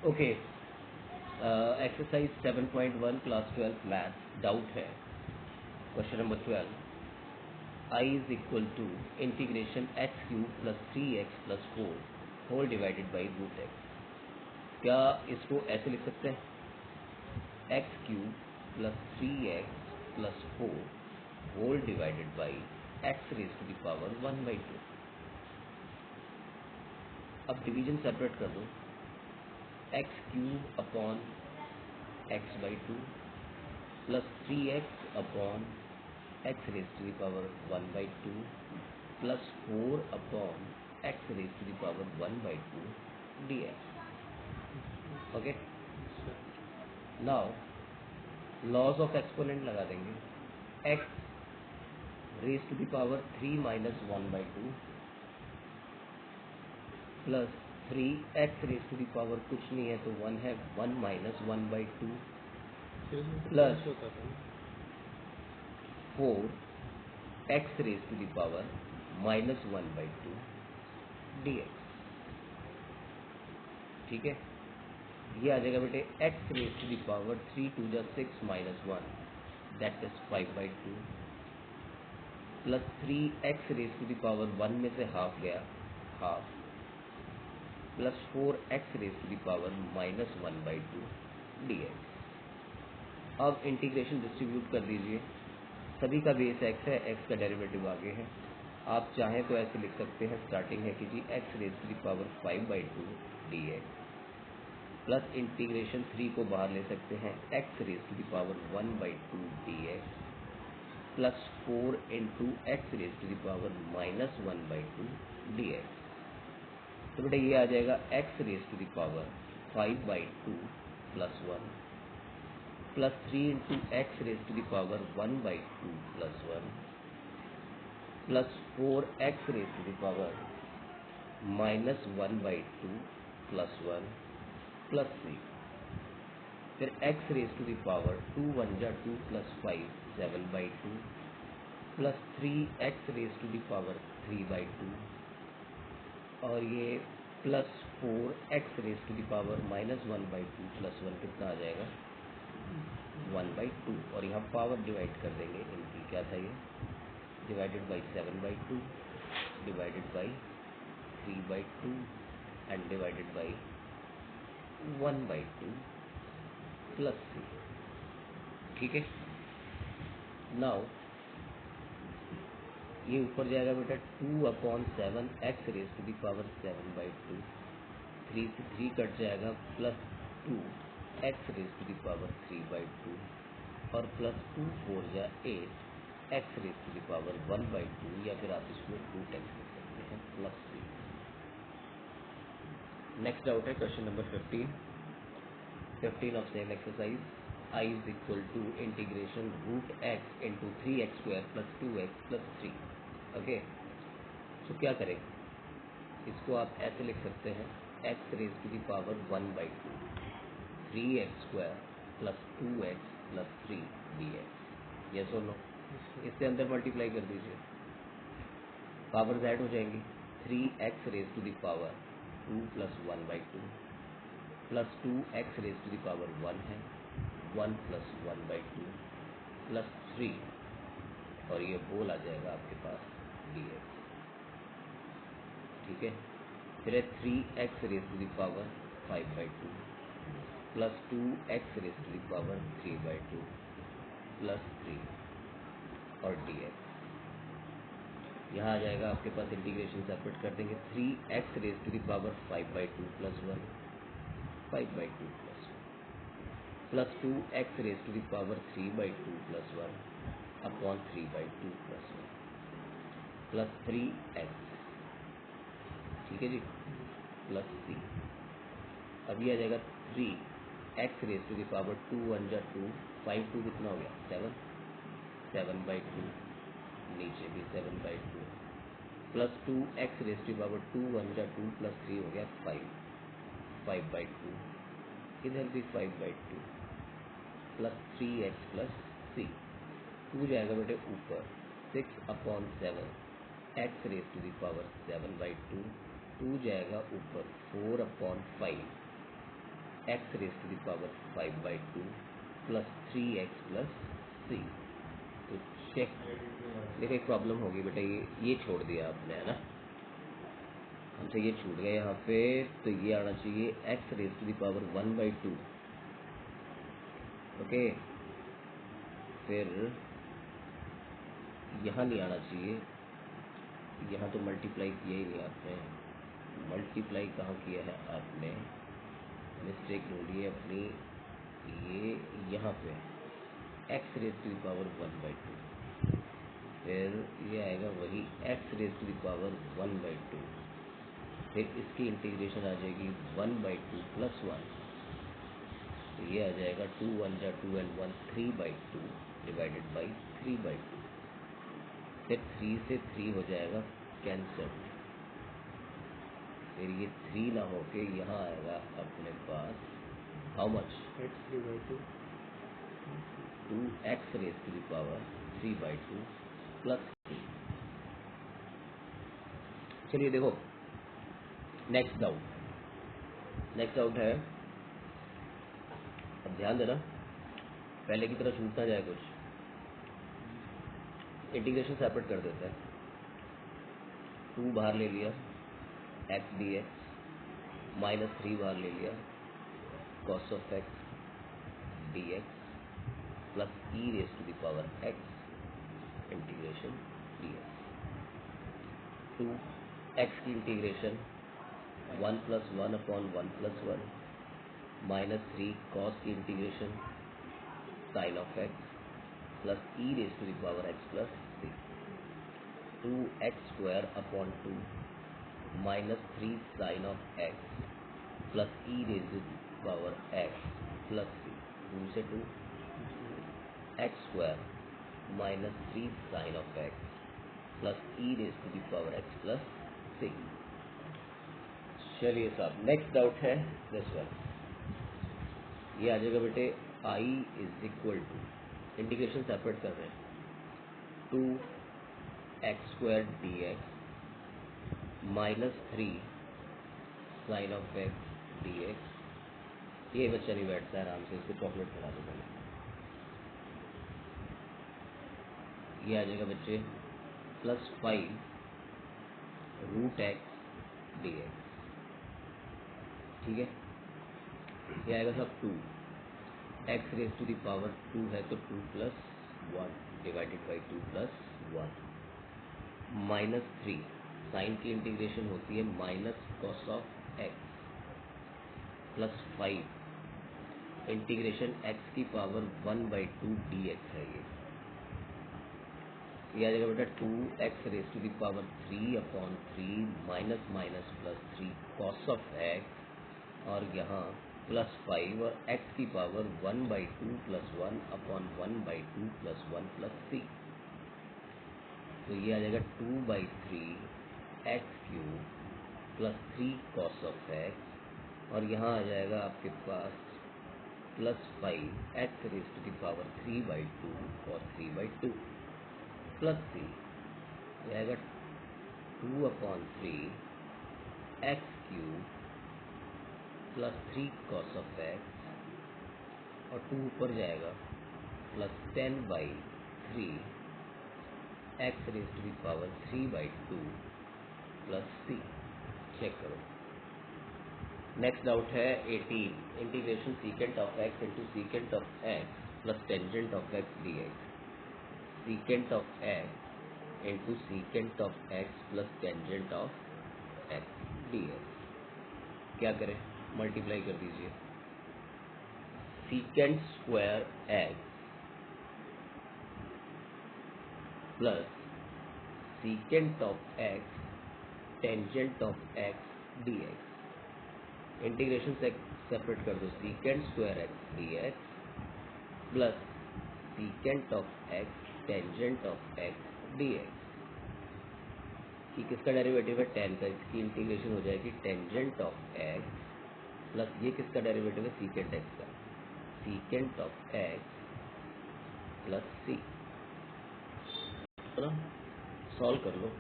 Okay, exercise 7.1 class 12 math doubt है। Question number 12, I is equal to integration x cube plus 3x plus 4 whole divided by root x. क्या इसको ऐसे लिख सकते हैं, x cube plus 3x plus 4 whole divided by x raise to the power 1/2। अब division separate कर दो, x cube upon x by 2 plus 3x upon x raise to the power 1/2 plus 4 upon x raise to the power 1/2 dx। Okay, now laws of exponent लगा देंगे। X raise to the power 3 minus 1/2 plus 3x raise to the power कुछ नहीं है तो 1 है, 1 minus 1/2 plus 4x raise to the power minus 1/2 dx। ठीक है, ये आ जाएगा बेटे x raise to the power 3 2 जा 6 minus 1 that is 5/2 plus 3x raise to the power 1 में से हाफ गया, half plus 4x raise to the power minus 1/2 dx। अब इंटीग्रेशन डिस्ट्रीब्यूट कर दीजिए, सभी का बेस x है, x का डेरिवेटिव आगे है। आप चाहें तो ऐसे लिख सकते हैं, स्टार्टिंग है कि जी x raise to the power 5/2 dx plus integration 3 को बाहर ले सकते हैं, x raise to the power 1/2 dx plus 4 into x raise to the power minus 1/2 dx। तो बेटा ये आ जाएगा x raise to the power 5/2 plus 1 plus 3 into x raise to the power 1/2 plus 1 plus 4x raise to the power minus 1/2 plus 1 plus 3, फिर x raise to the power 2 1 जा 2 plus 5 7/2 plus 3x raise to the power 3/2 और ये plus 4x raise to the power minus 1/2 plus 1 कितना आ जाएगा 1/2। और यहाँ power divide कर देंगे इनकी, क्या था ये, divided by 7/2 divided by 3/2 and divided by 1/2 plus 3। ठीक है, नाउ ये ऊपर जाएगा बेटा 2/7 x raise to the power 7/2, 3 से 3 कट जाएगा, plus 2 x raise to the power 3/2 और प्लस 2 4 जा 8 x raise to the power 1/2 या फिर आप इसको रूट एक्स लिख सकते हैं प्लस 3। नेक्स्ट डाउट है question number 15 of same exercise, I is equal to integration root x into 3x² plus 2x plus 3। Okay, तो क्या करेंगे, इसको आप ऐसे लिख सकते हैं, x raise to the power 1/2 3x² plus 2x plus 3 dx। Yes और नो, इससे अंदर मल्टीप्लाई कर दीजिए, पावर ऐड हो जाएंगी, 3x raise to the power 2 plus 1/2 plus 2x raise to the power 1 है, 1 प्लस 1/2 प्लस 3 और ये होल आ जाएगा आपके पास dx। ठीक है, फिर है 3x raise to the power 5/2 plus 2x raise to the power 3/2 plus 3 और dx। यहाँ आ जाएगा आपके पास, इंटीग्रेशन सेपरेट कर देंगे, 3x raise to the power 5/2 plus 1 5/2 plus 1 plus 2x raise to the power 3/2 plus 1 upon 3/2 plus 1 plus 3x। ठीक है जी, plus c। अब ये आ जाएगा 3x raise to the power 2 1 जा 2 5 2 कितना हो गया 7 7/2 नीचे भी 7/2 plus 2x raise to the power 2 1 जा 2 प्लस 3 हो गया 5/2 इधर भी 5/2 प्लस 3x प्लस c। 2 जाएगा बेटे ऊपर, 6/7 x raise to the power 7/2, 2 जाएगा ऊपर 4/5 x raise to the power 5/2 plus 3x plus C. तो चेक, देखो एक प्रॉब्लम होगी बेटा, ये छोड़ दिया आपने, है ना, हमसे ये छूट गया यहाँ पे। तो ये आना चाहिए x raise to the power 1/2, okay. फिर यहाँ नहीं आना चाहिए, यहाँ तो मल्टीप्लाई किया ही नहीं आपने। मल्टीप्लाई कहाँ किया है आपने, मिस्टेक ढूंढिए अपनी। ये यहाँ पे x raise to the power 1/2, फिर ये आएगा वही x raise to the power 1/2, फिर इसकी इंटीग्रेशन आ जाएगी 1/2 प्लस 1। तो ये आ जाएगा 2 1 जा 2 and 1 3/2 डिवाइडेड बाई 3/2। फिर 3 से 3 हो जाएगा कैंसल, फिर ये 3 ना होके यहाँ आएगा अपने पास how much, x 3/2 2x raise to the power 3/2 plus 3। चलिए देखो नेक्स्ट डाउट है, अब ध्यान देना, पहले की तरह छूट ना जाए कुछ। इंटीग्रेशन सेपरेट कर देते हैं। 2 बाहर ले लिया एक्स डी एक्स, माइनस 3 बाहर ले लिया cos of x d x plus e raise to the power x integration d x. 2 x की integration 1 plus 1 upon 1 plus 1 minus 3 cos की integration sine of x plus e raise to the power x plus C. 2x square upon 2 minus 3 sine of x plus e raise to power x plus C. 2 से 2 x square minus 3 sine of x plus e raise to power x plus C. चलिए साहब next doubt है this one, ये आ जाएगा बेटे I is equal to, integration separate कर रहे हैं, 2x square d x minus 3 sine of x d x. ये बच्चा नहीं बैठता है आराम से, इसको चॉकलेट खिला दो पहले। ये आ जाएगा बच्चे plus 5 root x d x, ठीक है। ये आएगा सब 2 x raise to the power 2 है तो 2 plus 1 divided by 2 plus 1 minus 3 sine की इंटीग्रेशन होती है minus cos of x plus 5 integration x की पावर 1/2 डी एक्स है। ये आ जाएगा बेटा 2x raise to the power 3 upon 3 minus minus plus 3 cos of x और यहाँ प्लस 5 और x की power 1/2 plus 1 upon 1/2 plus 1 plus C. तो ये आ जाएगा 2/3 x cube plus 3 cos of x और यहाँ आ जाएगा आपके पास plus 5 x raise to the power 3/2 और 3/2 प्लस सी। ये आएगा 2/3 x cube plus 3 cos of x और 2 ऊपर जाएगा plus 10/3 x raise to the power 3/2 plus C. Check करो। नेक्स्ट डाउट है 18, integration secant of x into secant of x plus tangent of x d x. Secant of x into secant of x plus tangent of x d x. क्या करें, multiply कर दीजिए। Secant square x plus secant of x tangent of x d x. Integration separate कर दो, secant square x d x plus secant of x tangent of x d x. कि किसका derivative है, ten का, इसकी integration हो जाएगी tangent of x plus ये किसका डेरिवेटिव है, सीकेंट एक्स का, सीकेंट ऑफ एक्स प्लस सी। है ना, सॉल्व कर लो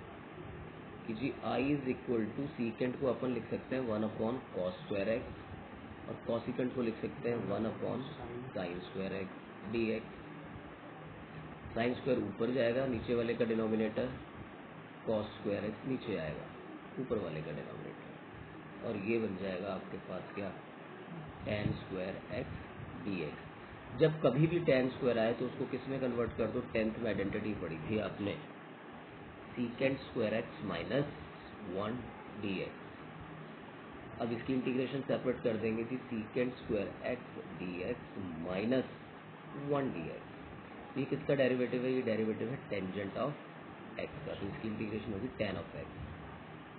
कि जी आई इज इक्वल टू सीकेंट को अपन लिख सकते हैं 1 अपॉन कॉस स्क्वायर एक्स और कॉसिकेंट को लिख सकते हैं 1 upon sine square x d x. Sine square ऊपर जाएगा, नीचे वाले का डिनोमिनेटर कॉस स्क्वायर एक्स नीचे आएगा, ऊपर वाले का डिनोमिनेटर, और ये बन जाएगा आपके पास क्या, tan square x d x. जब कभी भी tan स्क्वायर आए तो उसको किस में कन्वर्ट कर दो, 10th में आइडेंटिटी पढ़ी थी आपने, secant square x minus 1 D x. अब इसकी इंटीग्रेशन सेपरेट कर देंगे कि secant square x d x minus 1 D x. ये किसका डेरिवेटिव है, ये डेरिवेटिव है टेंजेंट ऑफ एक्स का, तो इसकी इंटीग्रेशन होगी tan ऑफ एक्स।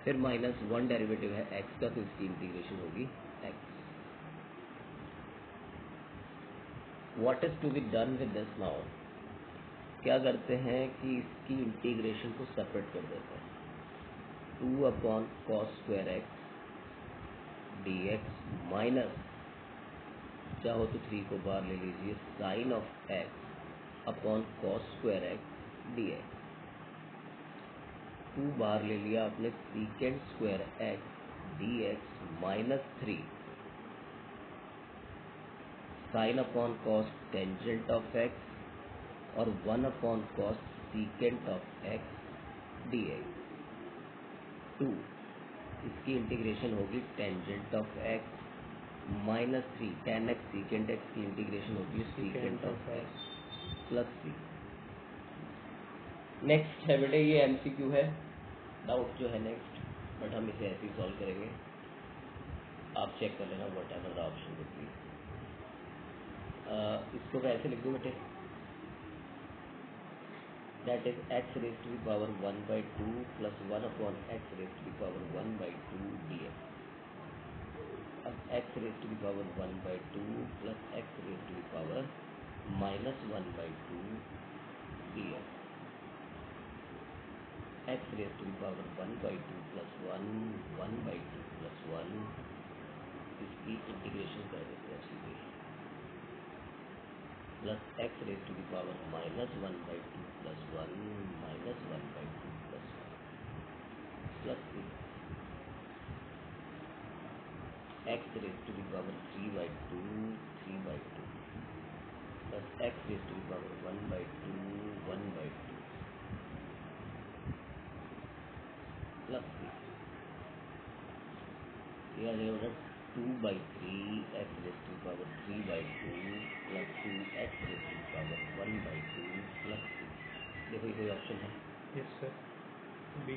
फिर माइनस 1 डेरिवेटिव है एक्स का, तो इसकी इंटीग्रेशन होगी x. What is to be done with this now, क्या करते हैं कि इसकी इंटीग्रेशन को सेपरेट कर देते हैं, 2 upon cos square x d x minus, चाहो तो 3 को बाहर ले लीजिए, sine of x upon cos square x d x. 2 बाहर ले लिया आपने, secant square x d x minus 3 sine upon cos tangent of x और 1 upon cos secant of x d x. 2 इसकी इंटीग्रेशन होगी tangent of x minus 3 tan x secant x की integration होगी secant of x plus c. Next है बेटे, ये MCQ है, doubt जो है नेक्स्ट, बट हम इसे ऐसे ही सॉल्व करेंगे, आप चेक कर लेना whatever the option would be. इसको मैं ऐसे लिख दूँ बेटे, that is x raise to the power 1/2 plus 1 upon x raise to the power 1/2 dx। अब x raise to the power 1/2 plus x raise to the power minus 1/2 dx। X raise to the power 1/2 plus 1/2 plus 1, इसकी integration कर देते हैं सीधे, plus x raise to the power minus 1/2 plus 1 minus 1/2 plus 1 plus x raise to the power 3/2 plus x raise to the power 1/2 plus ये आ जाएगा 2/3 x raise to the power 3/2 plus 2 x raise to the power 1/2 plus 3। देखो ये कोई option है, yes sir, B